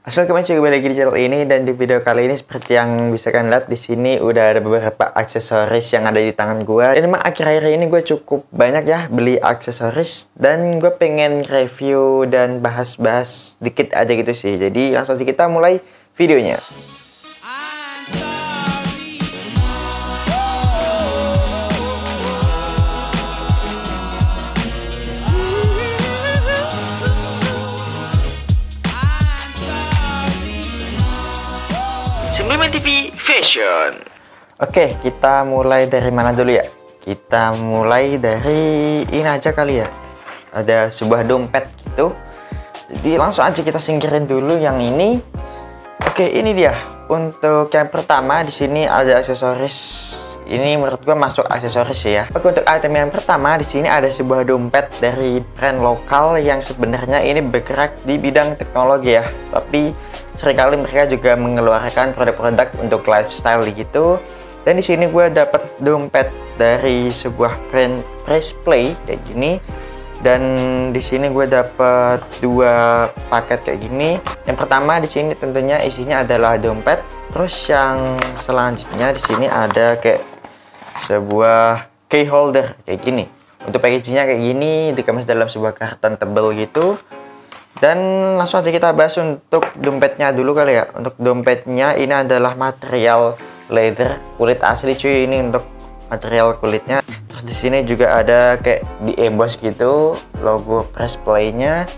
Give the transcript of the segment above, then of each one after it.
Assalamualaikum, kembali lagi di channel ini. Dan di video kali ini seperti yang bisa kalian lihat, di sini udah ada beberapa aksesoris yang ada di tangan gue. Dan emang akhir-akhir ini gue cukup banyak ya beli aksesoris, dan gue pengen review dan bahas-bahas dikit aja gitu sih. Jadi langsung aja kita mulai videonya. TV Fashion. Oke, kita mulai dari mana dulu ya? Kita mulai dari ini aja kali ya. Ada sebuah dompet gitu. Jadi langsung aja kita singkirin dulu yang ini. Oke, ini dia. Untuk yang pertama di sini ada aksesoris. Ini menurut gua masuk aksesoris ya. Oke, untuk item yang pertama di sini ada sebuah dompet dari brand lokal yang sebenarnya ini bergerak di bidang teknologi ya. Tapi seringkali mereka juga mengeluarkan produk-produk untuk lifestyle gitu. Dan di sini gue dapat dompet dari sebuah brand Press Play kayak gini. Dan di sini gue dapat dua paket kayak gini. Yang pertama di sini tentunya isinya adalah dompet. Terus yang selanjutnya di sini ada kayak sebuah key holder kayak gini. Untuk packagingnya kayak gini, dikemas dalam sebuah karton tebal gitu. Dan langsung aja kita bahas untuk dompetnya dulu kali ya. Untuk dompetnya ini adalah material leather, kulit asli cuy. Ini untuk material kulitnya. Terus di sini juga ada kayak di emboss gitu logo Press Play-nya.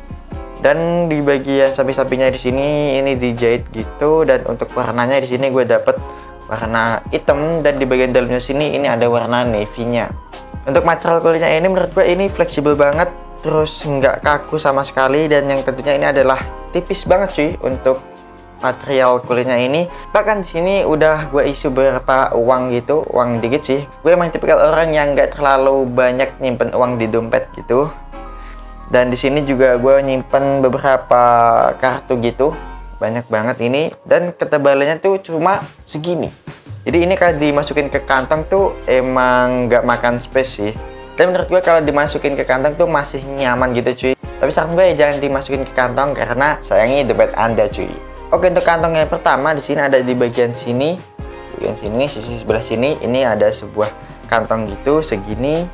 Dan di bagian samping-sampingnya di sini ini dijahit gitu. Dan untuk warnanya di sini gue dapet warna hitam, dan di bagian dalamnya sini ini ada warna navy-nya. Untuk material kulitnya ini menurut gue ini fleksibel banget. Terus nggak kaku sama sekali, dan yang tentunya ini adalah tipis banget cuy untuk material kulitnya ini. Bahkan di sini udah gue isi beberapa uang gitu, uang dikit sih. Gue emang tipikal orang yang nggak terlalu banyak nyimpen uang di dompet gitu. Dan di sini juga gue nyimpen beberapa kartu gitu, banyak banget ini. Dan ketebalannya tuh cuma segini. Jadi ini kalau dimasukin ke kantong tuh emang nggak makan space sih. Dan menurut gue kalau dimasukin ke kantong tuh masih nyaman gitu cuy. Tapi saran gue ya jangan dimasukin ke kantong karena sayangnya dompet Anda cuy. Oke, untuk kantong yang pertama di sini ada di bagian sini. Bagian sini, sisi sebelah sini ini ada sebuah kantong gitu segini.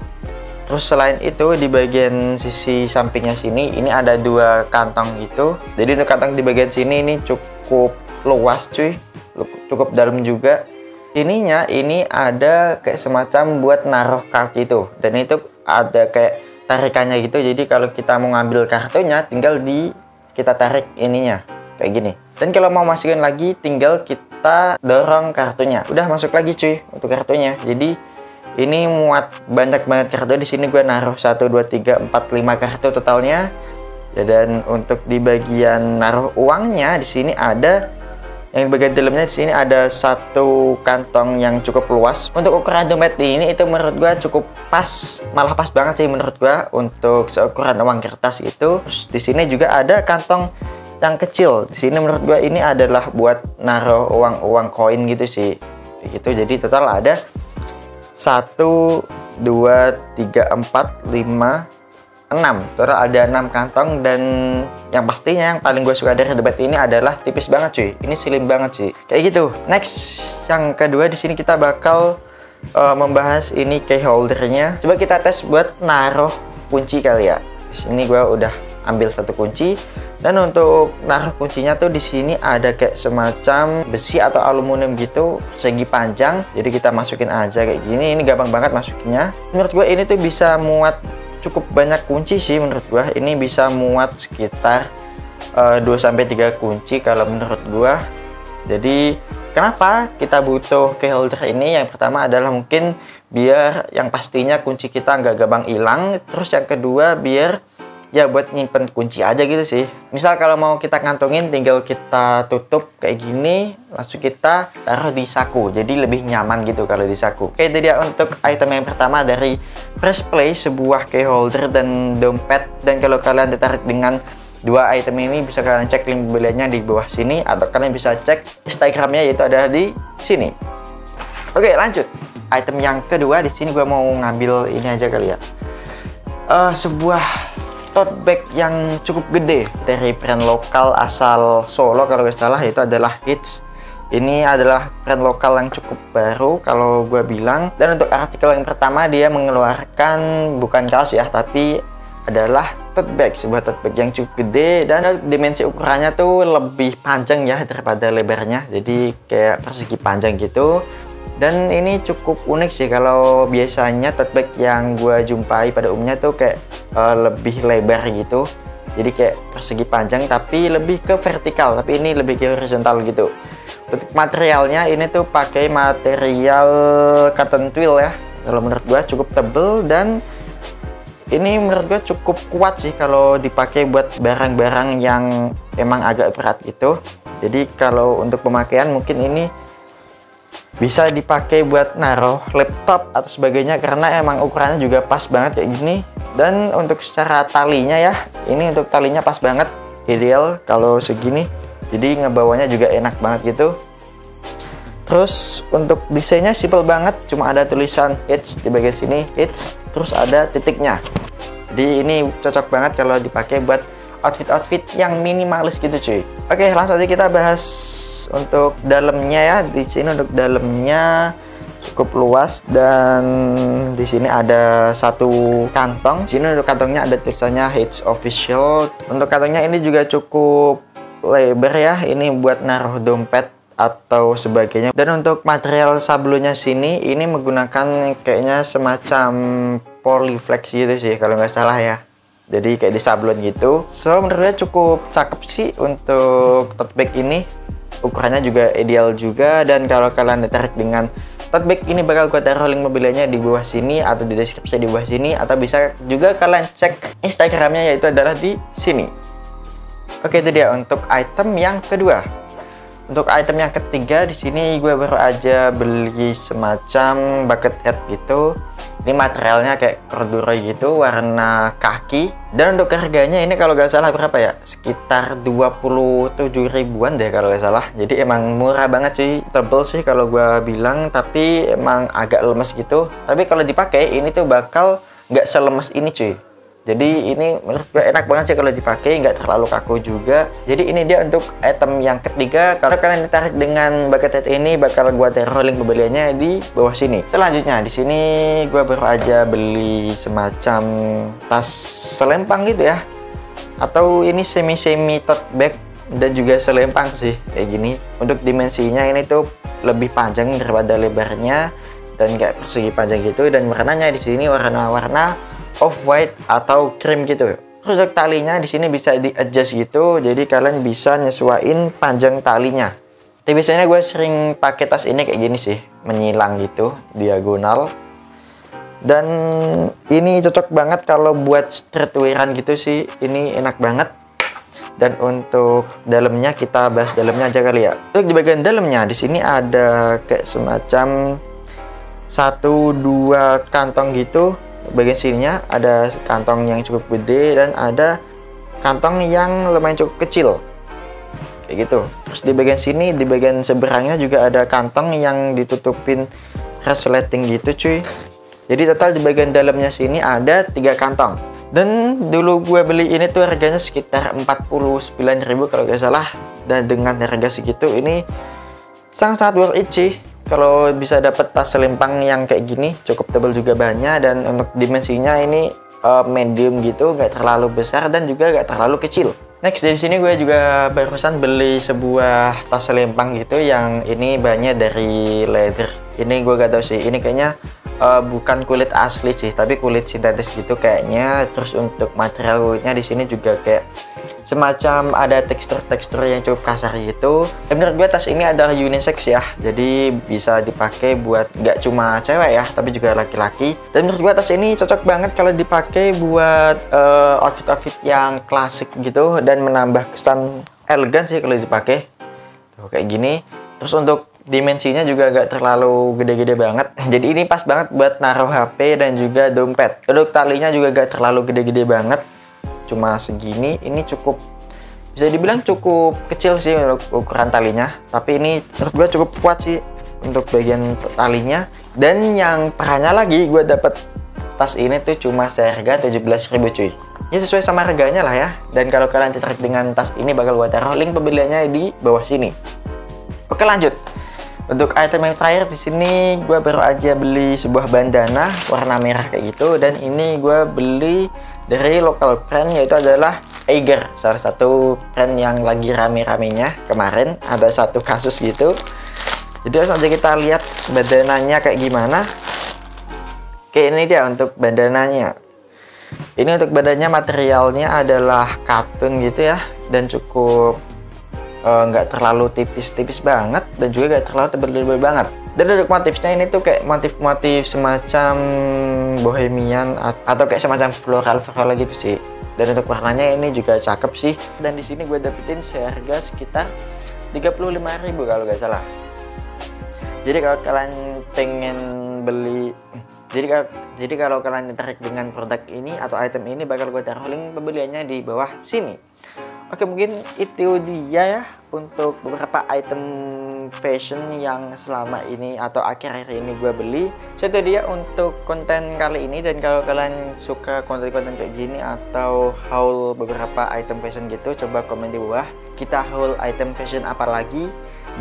Terus selain itu di bagian sisi sampingnya sini ini ada dua kantong gitu. Jadi untuk kantong di bagian sini ini cukup luas cuy. Cukup dalam juga. Ininya ini ada kayak semacam buat naruh kartu itu, dan itu ada kayak tarikannya gitu. Jadi kalau kita mau ngambil kartunya tinggal kita tarik ininya kayak gini. Dan kalau mau masukin lagi tinggal kita dorong kartunya. Udah masuk lagi cuy untuk kartunya. Jadi ini muat banyak banget kartu. Di sini gue naruh 1 2 3 4 5 kartu totalnya. Ya, dan untuk di bagian naruh uangnya di sini ada yang bagian dalamnya di sini ada satu kantong yang cukup luas. Untuk ukuran dompet ini itu menurut gua cukup pas, malah pas banget sih menurut gua untuk seukuran uang kertas itu. Terus di sini juga ada kantong yang kecil. Di sini menurut gua ini adalah buat naruh uang koin gitu sih. Gitu. Jadi total ada 1 2 3 4 5 6. Total ada 6 kantong. Dan yang pastinya yang paling gue suka dari dompet ini adalah tipis banget cuy. Ini slim banget sih. Kayak gitu. Next, yang kedua di sini kita bakal membahas ini key holdernya. Coba kita tes buat naruh kunci kali ya. Di sini gue udah ambil satu kunci. Dan untuk naruh kuncinya tuh di sini ada kayak semacam besi atau aluminium gitu, persegi panjang. Jadi kita masukin aja kayak gini. Ini gampang banget masukinnya. Menurut gue ini tuh bisa muat cukup banyak kunci sih menurut gua. Ini bisa muat sekitar 2-3 kunci kalau menurut gua. Jadi kenapa kita butuh key holder ini? Yang pertama adalah mungkin biar yang pastinya kunci kita nggak gampang hilang. Terus yang kedua biar ya buat nyimpen kunci aja gitu sih. Misal kalau mau kita kantongin tinggal kita tutup kayak gini, langsung kita taruh di saku. Jadi lebih nyaman gitu kalau di saku. Oke, itu dia untuk item yang pertama dari Press Play, sebuah key holder dan dompet. Dan kalau kalian tertarik dengan dua item ini bisa kalian cek link pembeliannya di bawah sini, atau kalian bisa cek Instagramnya yaitu ada di sini. Oke, lanjut. Item yang kedua di sini gue mau ngambil ini aja kali ya. Sebuah tote bag yang cukup gede dari brand lokal asal Solo kalau nggak salah, itu adalah Hits. Ini adalah brand lokal yang cukup baru kalau gue bilang. Dan untuk artikel yang pertama, dia mengeluarkan bukan kaos ya, tapi adalah tote bag, sebuah tote bag yang cukup gede dan dimensi ukurannya tuh lebih panjang ya daripada lebarnya, jadi kayak persegi panjang gitu. Dan ini cukup unik sih, kalau biasanya tote bag yang gue jumpai pada umumnya tuh kayak lebih lebar gitu, jadi kayak persegi panjang tapi lebih ke vertikal, tapi ini lebih ke horizontal gitu. Untuk materialnya ini tuh pakai material cotton twill ya, kalau menurut gue cukup tebel, dan ini menurut gue cukup kuat sih kalau dipakai buat barang-barang yang emang agak berat gitu. Jadi kalau untuk pemakaian mungkin ini bisa dipakai buat naruh laptop atau sebagainya, karena emang ukurannya juga pas banget kayak gini. Dan untuk secara talinya ya, ini untuk talinya pas banget, ideal kalau segini, jadi ngebawanya juga enak banget gitu. Terus untuk desainnya simple banget, cuma ada tulisan Hits di bagian sini, Hits, terus ada titiknya. Jadi ini cocok banget kalau dipakai buat outfit-outfit yang minimalis gitu cuy. Oke, langsung aja kita bahas untuk dalamnya ya. Di sini untuk dalamnya cukup luas, dan di sini ada satu kantong. Di sini untuk kantongnya ada tulisannya Hits Official. Untuk kantongnya ini juga cukup lebar ya, ini buat naruh dompet atau sebagainya. Dan untuk material sablonnya sini, ini menggunakan kayaknya semacam polyflex gitu sih kalau nggak salah ya, jadi kayak di sablon gitu. So menurut saya cukup cakep sih untuk tote bag ini, ukurannya juga ideal juga. Dan kalau kalian tertarik dengan tote bag ini, bakal gue taruh link mobilnya di bawah sini atau di deskripsi di bawah sini, atau bisa juga kalian cek Instagramnya, yaitu adalah di sini. Oke, itu dia untuk item yang kedua. Untuk item yang ketiga, di sini gue baru aja beli semacam bucket hat gitu. Ini materialnya kayak corduroy gitu, warna kaki. Dan untuk harganya ini kalau nggak salah berapa ya? Sekitar 27 ribuan deh kalau nggak salah. Jadi emang murah banget cuy. Tebel sih kalau gue bilang, tapi emang agak lemes gitu. Tapi kalau dipakai ini tuh bakal nggak selemes ini cuy. Jadi ini menurut gue enak banget sih kalau dipakai, nggak terlalu kaku juga. Jadi ini dia untuk item yang ketiga. Kalau kalian tertarik dengan bucket hat ini, bakal gue taruh link pembeliannya di bawah sini. Selanjutnya di sini gue baru aja beli semacam tas selempang gitu ya, atau ini semi tote bag dan juga selempang sih kayak gini. Untuk dimensinya ini tuh lebih panjang daripada lebarnya, dan kayak persegi panjang gitu. Dan warnanya di sini warna-warna off-white atau cream gitu. Terus untuk talinya di sini bisa di-adjust gitu, jadi kalian bisa nyesuaiin panjang talinya. Tapi biasanya gue sering pakai tas ini kayak gini sih, menyilang gitu, diagonal. Dan ini cocok banget kalau buat streetwearan gitu sih, ini enak banget. Dan untuk dalamnya, kita bahas dalamnya aja kali ya. Untuk di bagian dalamnya di sini ada kayak semacam 1-2 kantong gitu. Bagian sininya ada kantong yang cukup gede dan ada kantong yang lumayan cukup kecil kayak gitu. Terus di bagian sini, di bagian seberangnya juga ada kantong yang ditutupin resleting gitu cuy. Jadi total di bagian dalamnya sini ada 3 kantong. Dan dulu gue beli ini tuh harganya sekitar 49.000 kalau gak salah. Dan dengan harga segitu ini sangat worth it sih. Kalau bisa dapat tas selempang yang kayak gini, cukup tebal juga banyak, dan untuk dimensinya ini medium gitu, nggak terlalu besar dan juga nggak terlalu kecil. Next, dari sini gue juga barusan beli sebuah tas selempang gitu, yang ini bahannya dari leather. Ini gue gak tahu sih, ini kayaknya bukan kulit asli sih, tapi kulit sintetis gitu kayaknya. Terus untuk material kulitnya di sini juga kayak semacam ada tekstur-tekstur yang cukup kasar gitu. Dan menurut gue tas ini adalah unisex ya, jadi bisa dipakai buat nggak cuma cewek ya, tapi juga laki-laki. Dan menurut gue tas ini cocok banget kalau dipakai buat outfit-outfit yang klasik gitu, dan menambah kesan elegan sih kalau dipakai tuh kayak gini. Terus untuk dimensinya juga gak terlalu gede-gede banget, jadi ini pas banget buat naruh HP dan juga dompet. Untuk talinya juga gak terlalu gede-gede banget, cuma segini. Ini cukup, bisa dibilang cukup kecil sih untuk ukuran talinya, tapi ini menurut gue cukup kuat sih untuk bagian talinya. Dan yang parahnya lagi, gue dapet tas ini tuh cuma seharga 17.000 cuy. Ya sesuai sama harganya lah ya. Dan kalau kalian tertarik dengan tas ini, bakal gua taruh link pembeliannya di bawah sini. Oke, lanjut. Untuk item yang terakhir di sini, gue baru aja beli sebuah bandana warna merah kayak gitu, dan ini gue beli dari local brand, yaitu adalah Eiger, salah satu brand yang lagi rame-ramenya kemarin, ada satu kasus gitu. Jadi langsung aja kita lihat bandananya kayak gimana. Oke, ini dia untuk bandananya. Ini untuk badannya, materialnya adalah katun gitu ya, dan cukup nggak terlalu tipis-tipis banget, dan juga nggak terlalu tebal-tebal banget. Dan untuk motifnya ini tuh kayak motif-motif semacam bohemian atau kayak semacam floral gitu sih. Dan untuk warnanya ini juga cakep sih. Dan di sini gue dapetin seharga sekitar 35.000 kalau nggak salah. Jadi kalau kalian pengen beli, jadi kalau kalian tertarik dengan produk ini atau item ini, bakal gue taruh link pembeliannya di bawah sini. Oke, mungkin itu dia ya untuk beberapa item fashion yang selama ini atau akhir-akhir ini gue beli. So itu dia untuk konten kali ini. Dan kalau kalian suka konten-konten kayak gini atau haul beberapa item fashion gitu, coba komen di bawah, kita haul item fashion apa lagi.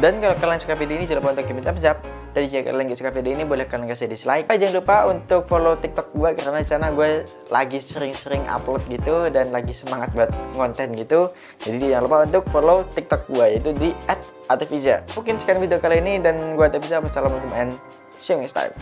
Dan kalau kalian suka video ini, jangan lupa untuk thumbs up. Dan jika kalian gak suka video ini, boleh kalian kasih dislike. Jangan lupa untuk follow TikTok gue, karena di sana gue lagi sering-sering upload gitu dan lagi semangat buat konten gitu. Jadi jangan lupa untuk follow TikTok gue, yaitu di @atefiza. Mungkin sekian video kali ini, dan gue Atefiza. Wassalamualaikum and see you next time.